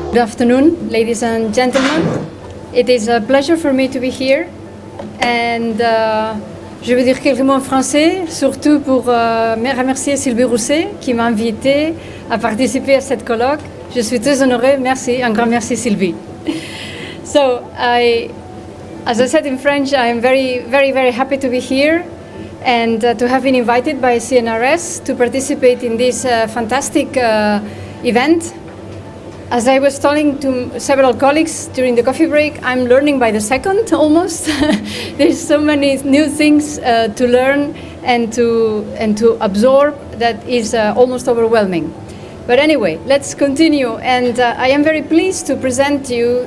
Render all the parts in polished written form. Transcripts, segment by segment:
Good afternoon, ladies and gentlemen. It is a pleasure for me to be here. And je vais dire quelques mots en français, surtout pour remercier Sylvie Rousset qui m'a invité à participer à cette colloque. Je suis très honorée. Merci, un grand merci Sylvie. So, as I said in French, I am very, very, very happy to be here and to have been invited by CNRS to participate in this fantastic event. As I was telling to several colleagues during the coffee break, I'm learning by the second almost. There's so many new things to learn and to absorb that is almost overwhelming. But anyway, let's continue. And I am very pleased to present you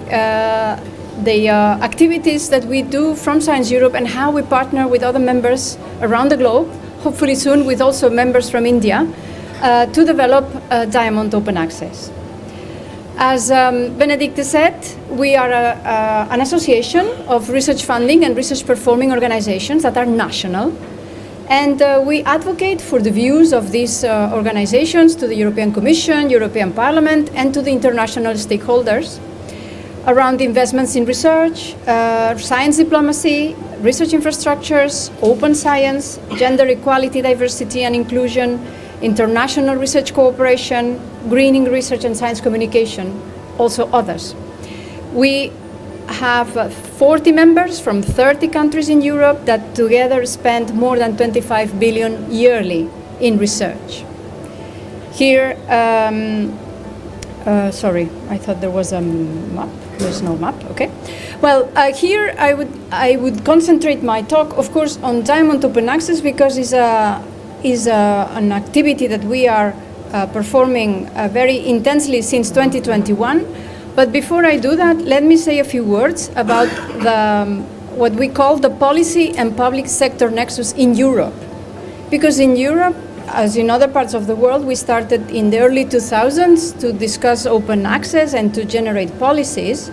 the activities that we do from Science Europe and how we partner with other members around the globe, hopefully soon with also members from India, to develop Diamond Open Access. As Benedicte said, we are an association of research funding and research performing organizations that are national. And we advocate for the views of these organizations to the European Commission, European Parliament, and to the international stakeholders around investments in research, science diplomacy, research infrastructures, open science, gender equality, diversity and inclusion, international research cooperation, greening research and science communication, also others. We have 40 members from 30 countries in Europe that together spend more than 25 billion yearly in research. Here, sorry, I thought there was a map. There's no map, okay. Well, here I would concentrate my talk, of course, on Diamond Open Access because it's an activity that we are performing very intensely since 2021. But before I do that, let me say a few words about what we call the policy and public sector nexus in Europe. Because in Europe, as in other parts of the world, we started in the early 2000s to discuss open access and to generate policies,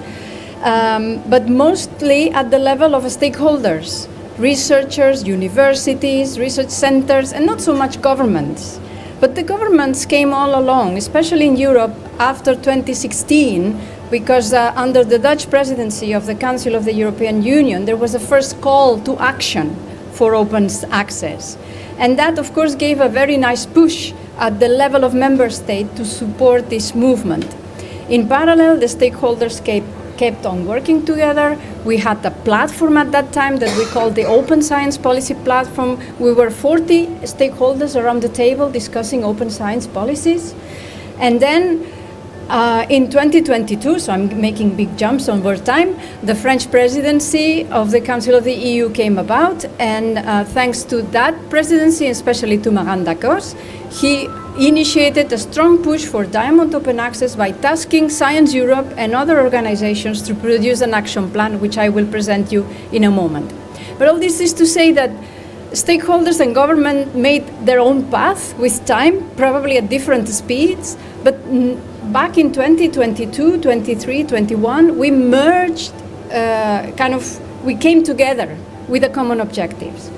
but mostly at the level of stakeholders. Researchers, universities, research centers, and not so much governments. But the governments came all along, especially in Europe after 2016, because under the Dutch presidency of the Council of the European Union, there was a first call to action for open access. And that, of course, gave a very nice push at the level of member state to support this movement. In parallel, the stakeholders kept on working together. We had a platform at that time that we called the Open Science Policy Platform. We were 40 stakeholders around the table discussing open science policies. And then in 2022, so I'm making big jumps over time, the French presidency of the Council of the EU came about. And thanks to that presidency, especially to Maran Dacos, he initiated a strong push for Diamond Open Access by tasking Science Europe and other organizations to produce an action plan, which I will present you in a moment. But all this is to say that stakeholders and government made their own path with time, probably at different speeds, but back in 2022, 23, 21, we merged, we came together with the common objectives.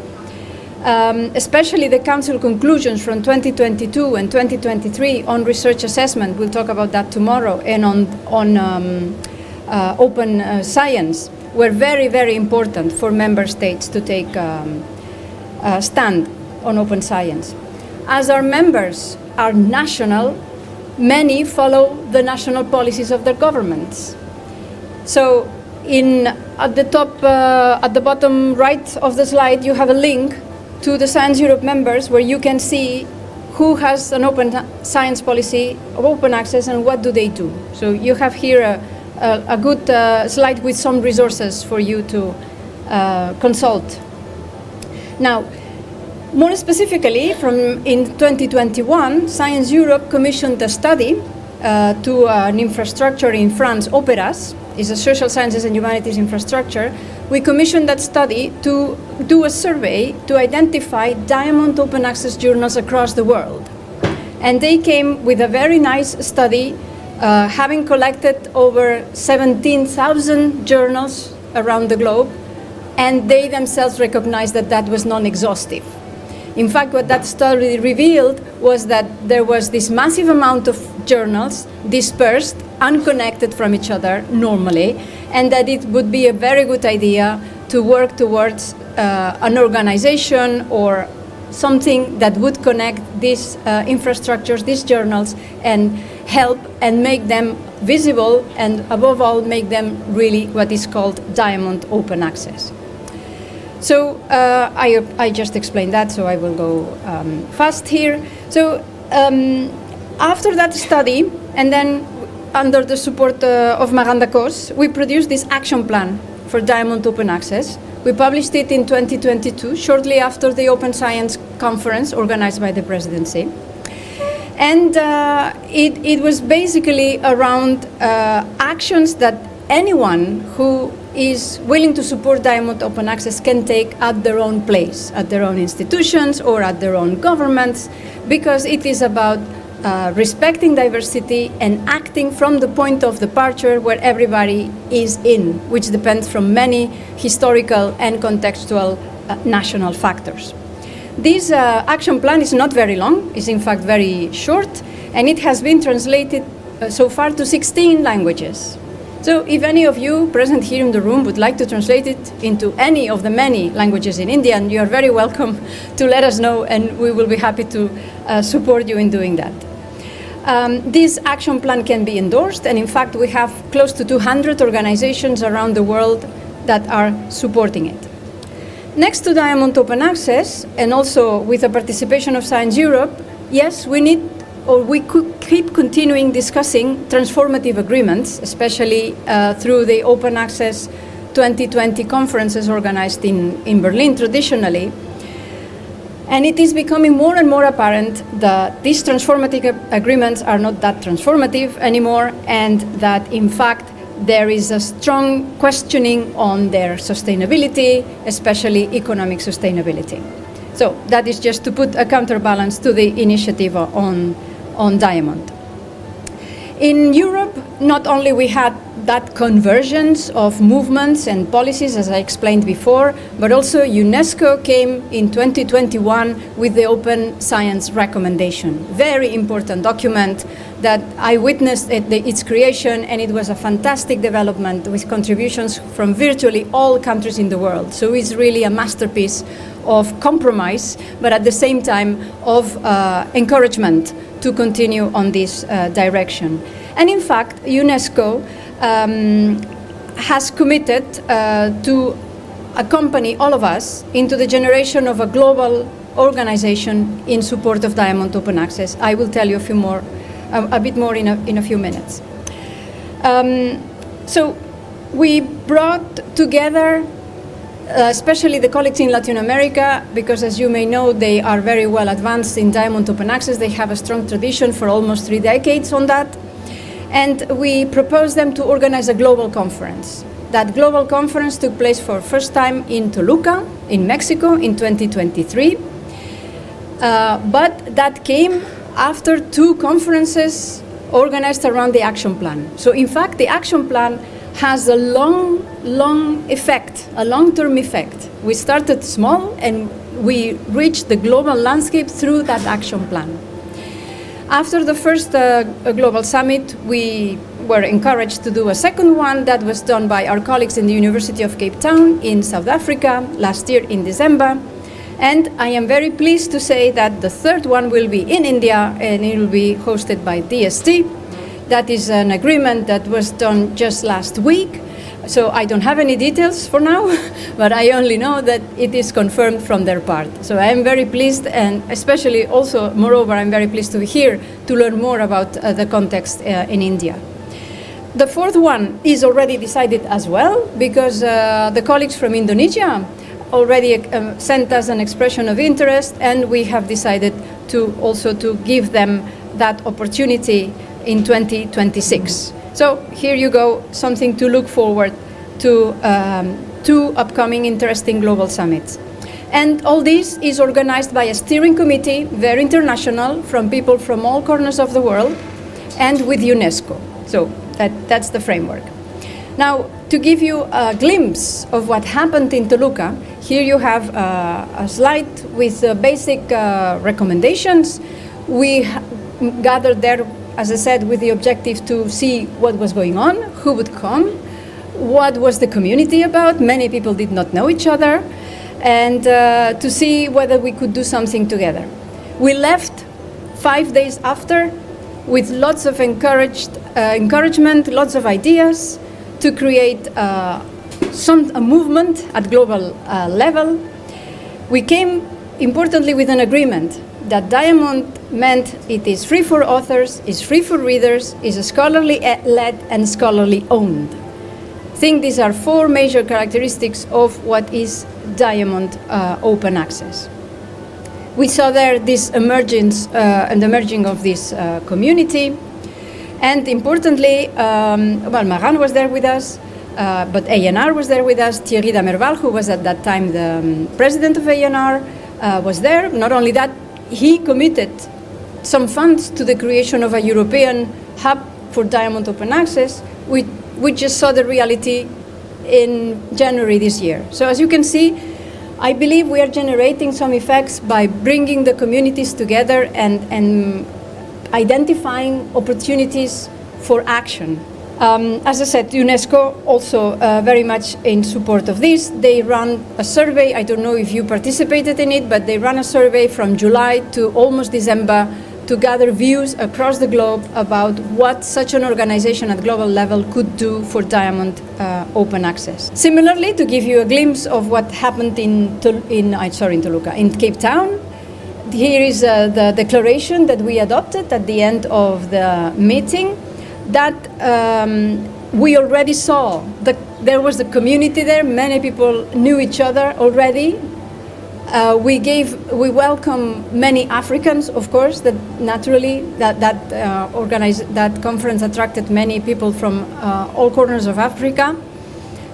Especially the Council conclusions from 2022 and 2023 on research assessment, we'll talk about that tomorrow, and on open science were very, very important for member states to take a stand on open science. As our members are national, many follow the national policies of their governments. So at the bottom right of the slide, you have a link to the Science Europe members where you can see who has an open science policy of open access and what do they do. So you have here a good slide with some resources for you to consult. Now, more specifically, in 2021, Science Europe commissioned a study to an infrastructure in France, Operas, is a social sciences and humanities infrastructure. We commissioned that study to do a survey to identify Diamond Open Access journals across the world. And they came with a very nice study, having collected over 17,000 journals around the globe, and they themselves recognized that that was non-exhaustive. In fact, what that study revealed was that there was this massive amount of journals dispersed, unconnected from each other normally, and that it would be a very good idea to work towards an organization or something that would connect these infrastructures, these journals, and help and make them visible, and above all, make them really what is called diamond open access. So I just explained that, so I will go fast here. So after that study, and then under the support of Maganda Kos, we produced this action plan for diamond open access. We published it in 2022, shortly after the Open Science Conference organized by the presidency. And it was basically around actions that anyone who is willing to support diamond open access can take at their own place, at their own institutions or at their own governments, because it is about respecting diversity and acting from the point of departure where everybody is in, which depends from many historical and contextual national factors. This action plan is not very long, it's in fact very short, and it has been translated so far to 16 languages. So if any of you present here in the room would like to translate it into any of the many languages in Indian, you are very welcome to let us know, and we will be happy to support you in doing that. This action plan can be endorsed, and in fact we have close to 200 organizations around the world that are supporting it. Next to Diamond Open Access, and also with the participation of Science Europe, yes, we could keep continuing discussing transformative agreements, especially through the Open Access 2020 conferences organized in Berlin traditionally. And it is becoming more and more apparent that these transformative agreements are not that transformative anymore, and that in fact there is a strong questioning on their sustainability, especially economic sustainability. So that is just to put a counterbalance to the initiative on diamond. In Europe, not only we had that convergence of movements and policies, as I explained before, but also UNESCO came in 2021 with the Open Science Recommendation. Very important document that I witnessed at its creation, and it was a fantastic development with contributions from virtually all countries in the world. So it's really a masterpiece of compromise, but at the same time of encouragement to continue on this direction. And in fact, UNESCO has committed to accompany all of us into the generation of a global organization in support of Diamond Open Access. I will tell you a bit more in a few minutes. So we brought together especially the colleagues in Latin America, because as you may know, they are very well advanced in Diamond Open Access. They have a strong tradition for almost 3 decades on that. And we proposed them to organize a global conference. That global conference took place for first time in Toluca, in Mexico, in 2023. But that came after 2 conferences organized around the action plan. So in fact, the action plan has a long effect, a long-term effect. We started small and we reached the global landscape through that action plan. After the first global summit, we were encouraged to do a second one that was done by our colleagues in the University of Cape Town in South Africa last year in December. And I am very pleased to say that the third one will be in India, and it will be hosted by DST. That is an agreement that was done just last week. So I don't have any details for now, but I only know that it is confirmed from their part. So I am very pleased, and especially also, moreover, I'm very pleased to be here to learn more about the context in India. The fourth one is already decided as well, because the colleagues from Indonesia already sent us an expression of interest, and we have decided to also to give them that opportunity in 2026. So here you go, something to look forward to 2 upcoming interesting global summits. And all this is organized by a steering committee, very international, from people from all corners of the world, and with UNESCO. So that's the framework. Now, to give you a glimpse of what happened in Toluca, here you have a slide with basic recommendations. We gathered there, as I said, with the objective to see what was going on, who would come, what was the community about. Many people did not know each other, and to see whether we could do something together. We left 5 days after with lots of encouragement, lots of ideas to create a movement at global level. We came, importantly, with an agreement that Diamond meant it is free for authors, is free for readers, is scholarly-led and scholarly-owned. I think these are 4 major characteristics of what is Diamond open access. We saw there this emergence and emerging of this community, and importantly, Maran was there with us, but ANR was there with us. Thierry Damerval, who was at that time the president of ANR, was there. Not only that, he committed some funds to the creation of a European hub for Diamond open access. We just saw the reality in January this year. So as you can see, I believe we are generating some effects by bringing the communities together and identifying opportunities for action. As I said, UNESCO also very much in support of this. They ran a survey, I don't know if you participated in it, but they ran a survey from July to almost December to gather views across the globe about what such an organization at global level could do for Diamond open access. Similarly, to give you a glimpse of what happened in Cape Town, here is the declaration that we adopted at the end of the meeting, that we already saw there was a community there. Many people knew each other already. We welcome many Africans, of course. That naturally that conference attracted many people from all corners of Africa.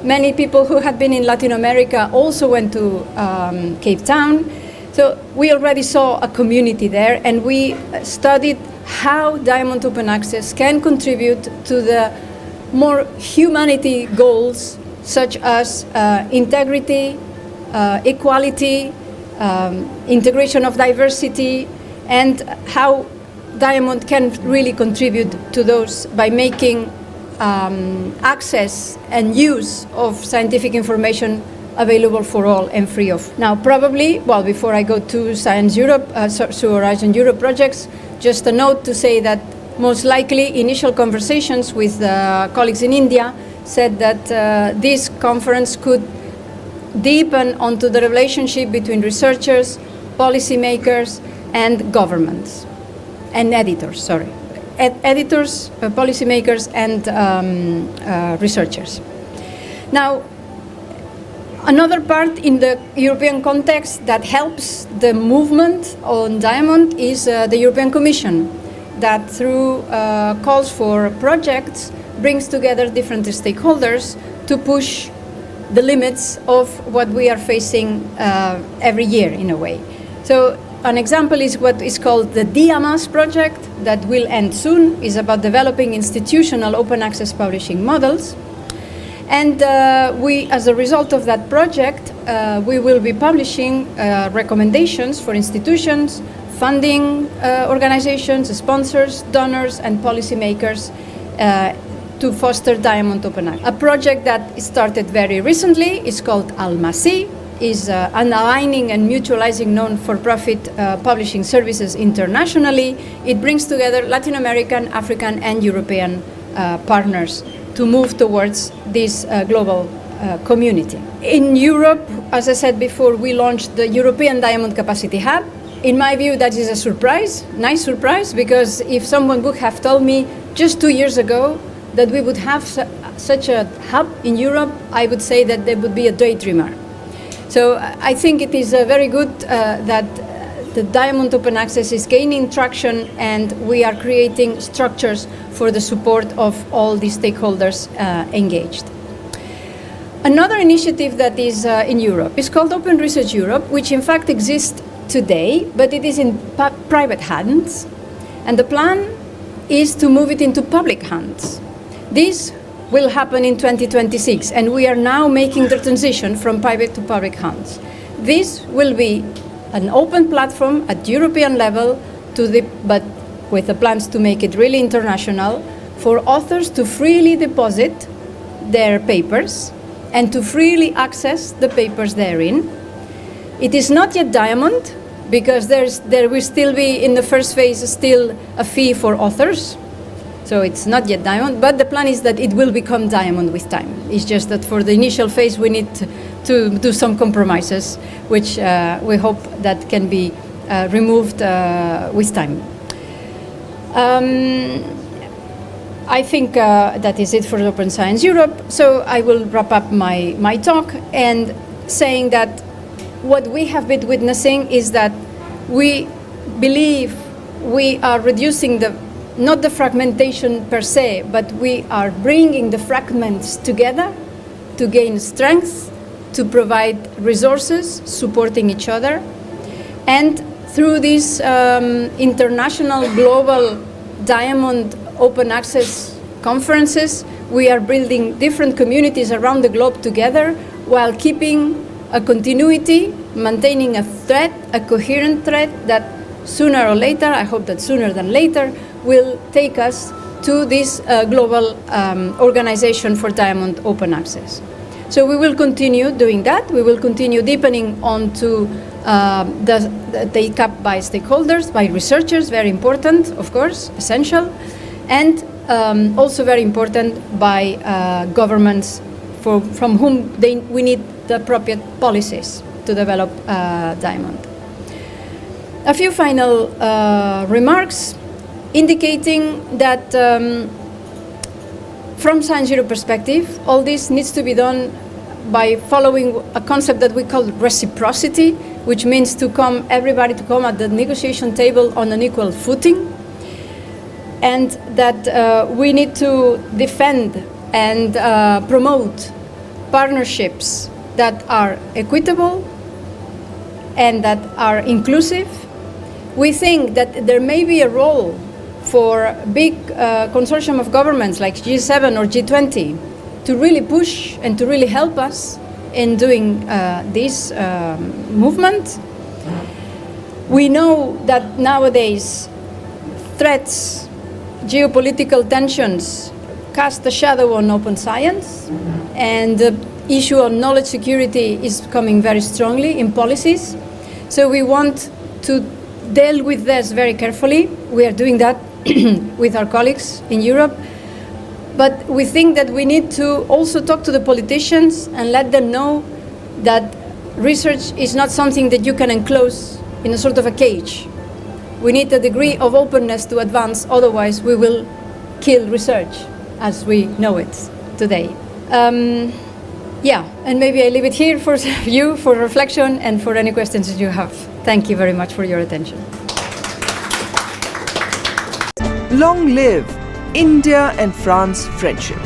Many people who had been in Latin America also went to Cape Town. So we already saw a community there, and we studied how Diamond Open Access can contribute to the more humanity goals, such as integrity, equality, integration of diversity, and how Diamond can really contribute to those by making access and use of scientific information available for all and free of. Now, probably, well, before I go to Science Europe, to Horizon Europe projects, just a note to say that most likely initial conversations with colleagues in India said that this conference could deepen onto the relationship between researchers, policymakers, and governments, and editors, sorry. Editors, policymakers, and researchers. Now, another part in the European context that helps the movement on Diamond is the European Commission, that through calls for projects brings together different stakeholders to push the limits of what we are facing every year, in a way. So an example is what is called the DIAMAS project that will end soon. Is about developing institutional open access publishing models. And we, as a result of that project, we will be publishing recommendations for institutions, funding organizations, sponsors, donors, and policymakers to foster Diamond Open Access. A project that started very recently is called ALMACI, is aligning and mutualizing non-for-profit publishing services internationally. It brings together Latin American, African, and European partners to move towards this global community. In Europe, as I said before, we launched the European Diamond Capacity Hub. In my view, that is a surprise, nice surprise, because if someone would have told me just 2 years ago that we would have such a hub in Europe, I would say that there would be a daydreamer. So I think it is very good that the Diamond Open Access is gaining traction, and we are creating structures for the support of all the stakeholders engaged. Another initiative that is in Europe is called Open Research Europe, which in fact exists today, but it is in private hands, and the plan is to move it into public hands. This will happen in 2026, and we are now making the transition from private to public hands. This will be an open platform at European level, but with the plans to make it really international, for authors to freely deposit their papers and to freely access the papers therein. It is not yet diamond, because there will still be, in the first phase, still a fee for authors. So it's not yet diamond, but the plan is that it will become diamond with time. It's just that for the initial phase we need to do some compromises, which we hope that can be removed with time. I think that is it for Open Science Europe. So I will wrap up my talk and saying that what we have been witnessing is that we believe we are reducing not the fragmentation per se, but we are bringing the fragments together to gain strength, to provide resources, supporting each other. And through these international global diamond open access conferences, we are building different communities around the globe together while keeping a continuity, maintaining a thread, a coherent thread that sooner or later, I hope that sooner than later, will take us to this global organization for diamond open access. So we will continue doing that. We will continue deepening onto the take-up by stakeholders, by researchers, very important, of course, essential, and also very important by governments from whom we need the appropriate policies to develop diamond. A few final remarks indicating that from Science Europe perspective, all this needs to be done by following a concept that we call reciprocity, which means everybody to come at the negotiation table on an equal footing, and that we need to defend and promote partnerships that are equitable and that are inclusive. We think that there may be a role for big consortium of governments like G7 or G20 to really push and to really help us in doing this movement. We know that nowadays threats, geopolitical tensions cast a shadow on open science, and the issue of knowledge security is coming very strongly in policies. So we want to deal with this very carefully. We are doing that with our colleagues in Europe. But we think that we need to also talk to the politicians and let them know that research is not something that you can enclose in a sort of a cage. We need a degree of openness to advance, otherwise we will kill research as we know it today. And maybe I leave it here for you, for reflection and for any questions that you have. Thank you very much for your attention. Long live India and France friendship.